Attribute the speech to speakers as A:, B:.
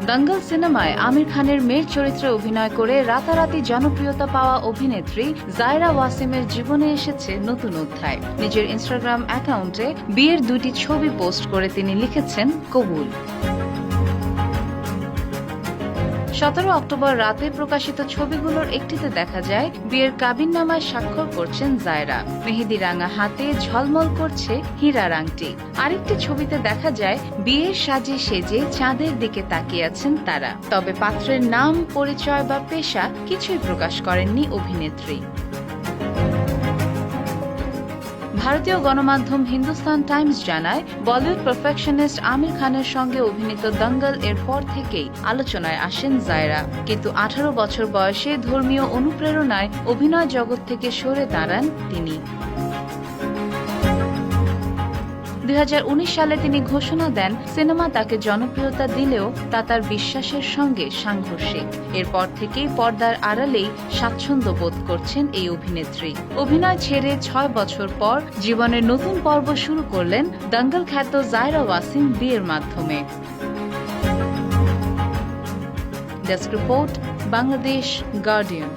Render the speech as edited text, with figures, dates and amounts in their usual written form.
A: দঙ্গল সিনেমায় আমির খানের মেয়ের চরিত্রে অভিনয় করে রাতারাতি জনপ্রিয়তা পাওয়া অভিনেত্রী জায়রা ওয়াসিমের জীবনে এসেছে নতুন অধ্যায়। নিজের ইনস্টাগ্রাম অ্যাকাউন্টে বিয়ের 2টি ছবি পোস্ট করে তিনি লিখেছেন কবুল। 17 অক্টোবর রাতে প্রকাশিত ছবিগুলোর একটিতে দেখা যায় বিয়ের কাবিননামায় স্বাক্ষর করছেন জায়রা। মেহেদি রাঙা হাতে ঝলমল করছে হীরার আংটি। আরেকটি ছবিতে দেখা যায় বিয়ের সাজে সেজে চাঁদের দিকে তাকিয়ে আছেন তারা। তবে পাত্রের নাম, পরিচয় বা পেশা কিছুই প্রকাশ করেননি অভিনেত্রী। ভারতীয় গণমাধ্যম হিন্দুস্তান টাইমস জানায়, বলিউড পারফেকশনিস্ট আমির খানের সঙ্গে অভিনীত দঙ্গল এর পর থেকেই আলোচনায় আসেন জায়রা। কিন্তু 18 বছর বয়সে ধর্মীয় অনুপ্রেরণায় অভিনয় জগৎ থেকে সরে দাঁড়ান তিনি। 2019 সালে তিনি ঘোষণা দেন সিনেমা তাকে জনপ্রিয়তা দিলেও তা তার বিশ্বাসের সঙ্গে সাংঘর্ষিক। এরপর থেকেই পর্দার আড়ালেই স্বাচ্ছন্দ্য বোধ করছেন এই অভিনেত্রী। অভিনয় ছেড়ে 6 বছর পর জীবনের নতুন পর্ব শুরু করলেন দঙ্গল খ্যাত জায়রা ওয়াসিম বিয়ের মাধ্যমে। Desk report, Bangladesh guardian.